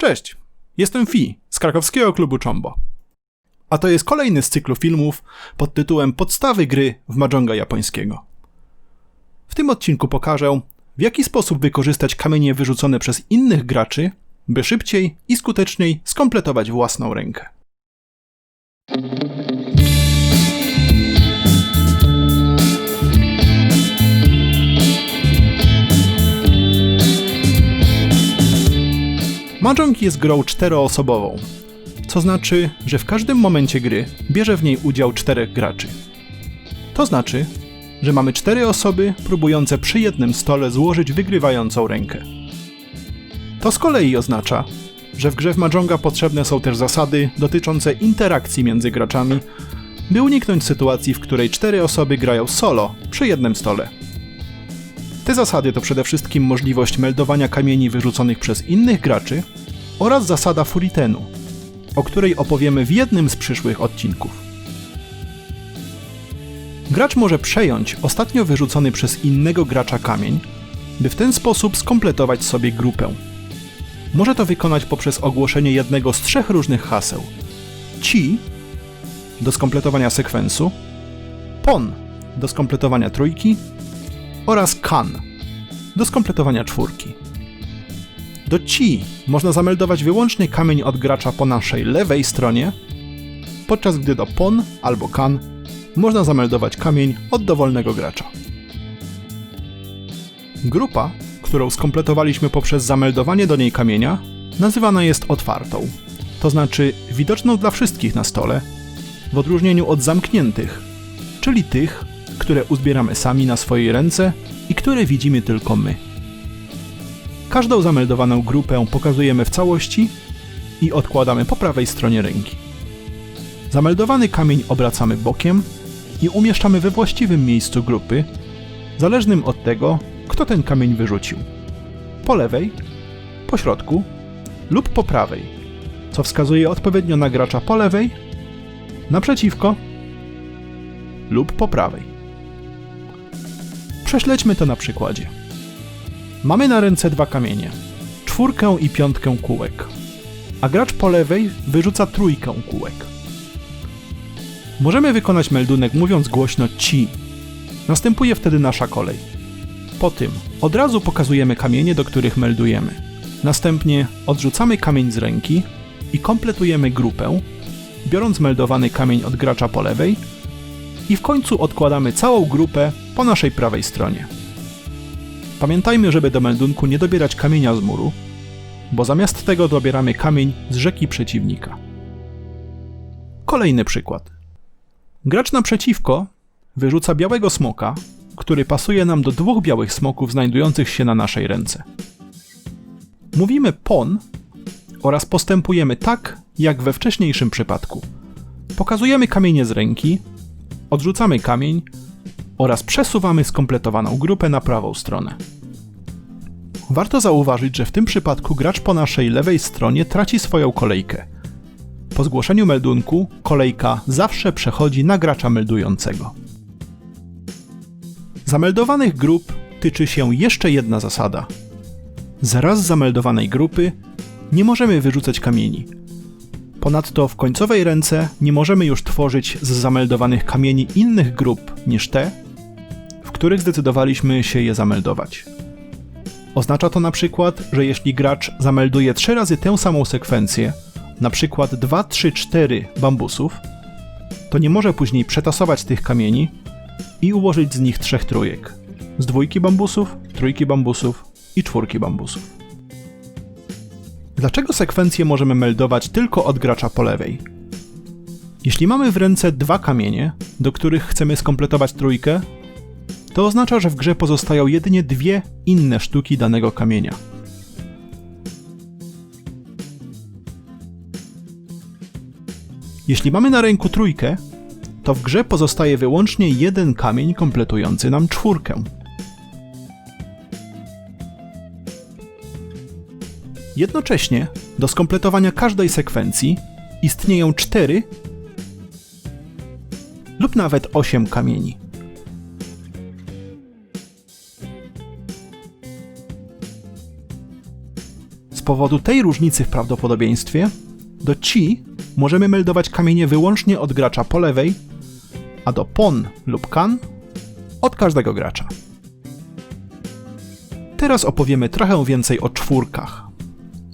Cześć, jestem Fi z krakowskiego klubu Chombo. A to jest kolejny z cyklu filmów pod tytułem Podstawy gry w Mahjonga japońskiego. W tym odcinku pokażę, w jaki sposób wykorzystać kamienie wyrzucone przez innych graczy, by szybciej i skuteczniej skompletować własną rękę. Mahjong jest grą czteroosobową, co znaczy, że w każdym momencie gry bierze w niej udział 4 graczy. To znaczy, że mamy 4 osoby próbujące przy jednym stole złożyć wygrywającą rękę. To z kolei oznacza, że w grze w Mahjonga potrzebne są też zasady dotyczące interakcji między graczami, by uniknąć sytuacji, w której 4 osoby grają solo przy jednym stole. Te zasady to przede wszystkim możliwość meldowania kamieni wyrzuconych przez innych graczy oraz zasada furitenu, o której opowiemy w jednym z przyszłych odcinków. Gracz może przejąć ostatnio wyrzucony przez innego gracza kamień, by w ten sposób skompletować sobie grupę. Może to wykonać poprzez ogłoszenie jednego z 3 różnych haseł: Chi do skompletowania sekwensu, Pon do skompletowania trójki oraz Kan do skompletowania 4. Do Chi można zameldować wyłącznie kamień od gracza po naszej lewej stronie, podczas gdy do Pon albo Kan można zameldować kamień od dowolnego gracza. Grupa, którą skompletowaliśmy poprzez zameldowanie do niej kamienia, nazywana jest otwartą, to znaczy widoczną dla wszystkich na stole, w odróżnieniu od zamkniętych, czyli tych, które uzbieramy sami na swojej ręce i które widzimy tylko my. Każdą zameldowaną grupę pokazujemy w całości i odkładamy po prawej stronie ręki. Zameldowany kamień obracamy bokiem i umieszczamy we właściwym miejscu grupy, zależnym od tego, kto ten kamień wyrzucił. Po lewej, po środku lub po prawej, co wskazuje odpowiednio na gracza po lewej, naprzeciwko lub po prawej. Prześledźmy to na przykładzie. Mamy na ręce 2 kamienie, 4 i 5 kółek, a gracz po lewej wyrzuca 3 kółek. Możemy wykonać meldunek mówiąc głośno Chi. Następuje wtedy nasza kolej. Po tym od razu pokazujemy kamienie, do których meldujemy. Następnie odrzucamy kamień z ręki i kompletujemy grupę, biorąc meldowany kamień od gracza po lewej i w końcu odkładamy całą grupę po naszej prawej stronie. Pamiętajmy, żeby do meldunku nie dobierać kamienia z muru, bo zamiast tego dobieramy kamień z rzeki przeciwnika. Kolejny przykład. Gracz naprzeciwko wyrzuca białego smoka, który pasuje nam do 2 białych smoków znajdujących się na naszej ręce. Mówimy pon oraz postępujemy tak, jak we wcześniejszym przypadku. Pokazujemy kamienie z ręki, odrzucamy kamień oraz przesuwamy skompletowaną grupę na prawą stronę. Warto zauważyć, że w tym przypadku gracz po naszej lewej stronie traci swoją kolejkę. Po zgłoszeniu meldunku kolejka zawsze przechodzi na gracza meldującego. Zameldowanych grup tyczy się jeszcze jedna zasada. Z raz zameldowanej grupy nie możemy wyrzucać kamieni. Ponadto w końcowej ręce nie możemy już tworzyć z zameldowanych kamieni innych grup niż te, w których zdecydowaliśmy się je zameldować. Oznacza to na przykład, że jeśli gracz zamelduje 3 razy tę samą sekwencję, na przykład 2, 3, 4 bambusów, to nie może później przetasować tych kamieni i ułożyć z nich 3 trójek. Z 2 bambusów, 3 bambusów i 4 bambusów. Dlaczego sekwencję możemy meldować tylko od gracza po lewej? Jeśli mamy w ręce 2 kamienie, do których chcemy skompletować 3, to oznacza, że w grze pozostają jedynie 2 inne sztuki danego kamienia. Jeśli mamy na ręku 3, to w grze pozostaje wyłącznie 1 kamień kompletujący nam 4. Jednocześnie do skompletowania każdej sekwencji istnieją 4 lub nawet 8 kamieni. powodu tej różnicy w prawdopodobieństwie do ci możemy meldować kamienie wyłącznie od gracza po lewej, a do pon lub kan od każdego gracza. Teraz opowiemy trochę więcej o czwórkach.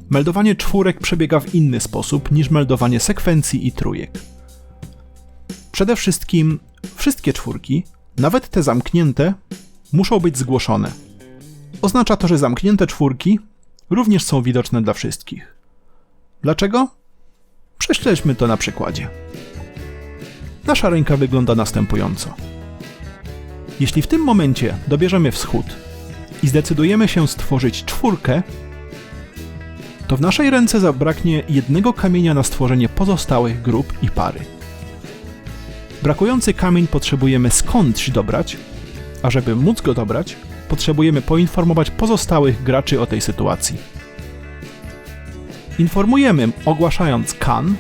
Meldowanie czwórek przebiega w inny sposób niż meldowanie sekwencji i trójek. Przede wszystkim wszystkie czwórki, nawet te zamknięte, muszą być zgłoszone. Oznacza to, że zamknięte czwórki również są widoczne dla wszystkich. Dlaczego? Prześledźmy to na przykładzie. Nasza ręka wygląda następująco. Jeśli w tym momencie dobierzemy wschód i zdecydujemy się stworzyć czwórkę, to w naszej ręce zabraknie jednego kamienia na stworzenie pozostałych grup i pary. Brakujący kamień potrzebujemy skądś dobrać, a żeby móc go dobrać, potrzebujemy poinformować pozostałych graczy o tej sytuacji. Informujemy, ogłaszając kan,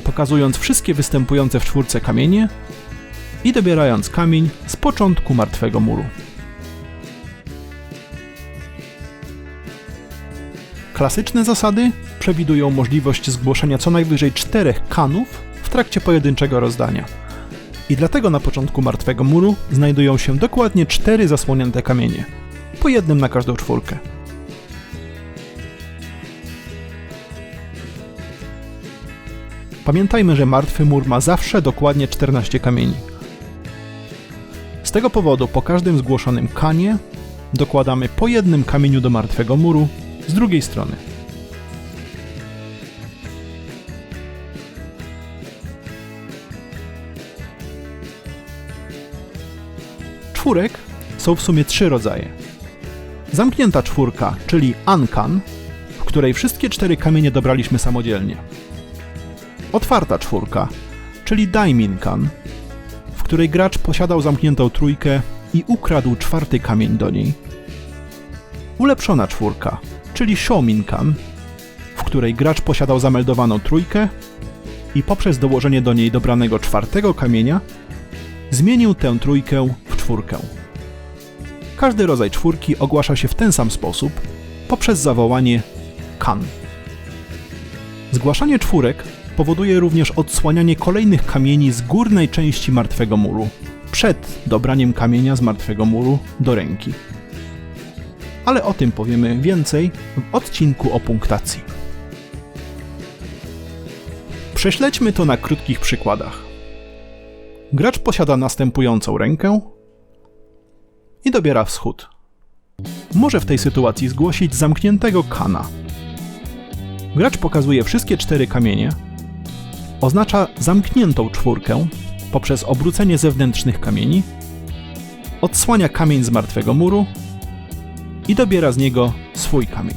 pokazując wszystkie występujące w czwórce kamienie i dobierając kamień z początku martwego muru. Klasyczne zasady przewidują możliwość zgłoszenia co najwyżej 4 kanów w trakcie pojedynczego rozdania. I dlatego na początku martwego muru znajdują się dokładnie 4 zasłonięte kamienie, po jednym na każdą czwórkę. Pamiętajmy, że martwy mur ma zawsze dokładnie 14 kamieni. Z tego powodu po każdym zgłoszonym kanie dokładamy po jednym kamieniu do martwego muru z drugiej strony. Czwórek są w sumie 3 rodzaje. Zamknięta czwórka, czyli uncan, w której wszystkie 4 kamienie dobraliśmy samodzielnie. Otwarta czwórka, czyli daiminkan, w której gracz posiadał zamkniętą trójkę i ukradł 4. kamień do niej. Ulepszona czwórka, czyli shouminkan, w której gracz posiadał zameldowaną trójkę i poprzez dołożenie do niej dobranego 4. kamienia zmienił tę trójkę w czwórkę. Każdy rodzaj czwórki ogłasza się w ten sam sposób, poprzez zawołanie kan. Zgłaszanie czwórek powoduje również odsłanianie kolejnych kamieni z górnej części martwego muru, przed dobraniem kamienia z martwego muru do ręki. Ale o tym powiemy więcej w odcinku o punktacji. Prześledźmy to na krótkich przykładach. Gracz posiada następującą rękę i dobiera wschód. Może w tej sytuacji zgłosić zamkniętego kana. Gracz pokazuje wszystkie 4 kamienie, oznacza zamkniętą czwórkę poprzez obrócenie zewnętrznych kamieni, odsłania kamień z martwego muru i dobiera z niego swój kamień.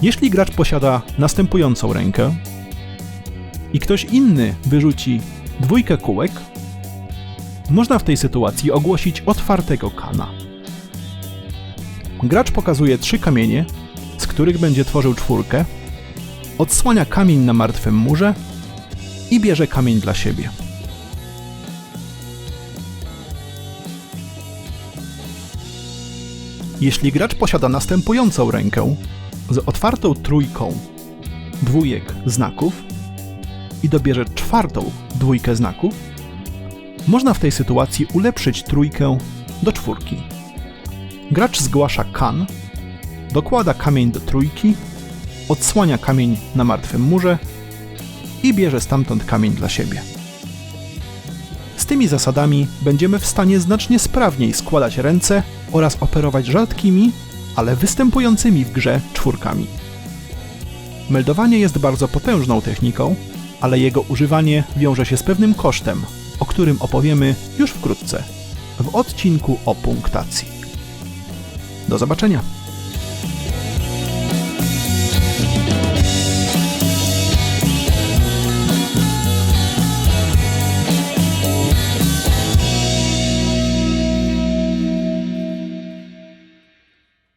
Jeśli gracz posiada następującą rękę i ktoś inny wyrzuci 2 kółek, można w tej sytuacji ogłosić otwartego kana. Gracz pokazuje 3 kamienie, z których będzie tworzył czwórkę, odsłania kamień na martwym murze i bierze kamień dla siebie. Jeśli gracz posiada następującą rękę z otwartą trójką 2 znaków i dobierze 4. 2 znaków, można w tej sytuacji ulepszyć trójkę do 4. Gracz zgłasza kan, dokłada kamień do trójki, odsłania kamień na martwym murze i bierze stamtąd kamień dla siebie. Z tymi zasadami będziemy w stanie znacznie sprawniej składać ręce oraz operować rzadkimi, ale występującymi w grze czwórkami. Meldowanie jest bardzo potężną techniką, ale jego używanie wiąże się z pewnym kosztem, o którym opowiemy już wkrótce w odcinku o punktacji. Do zobaczenia!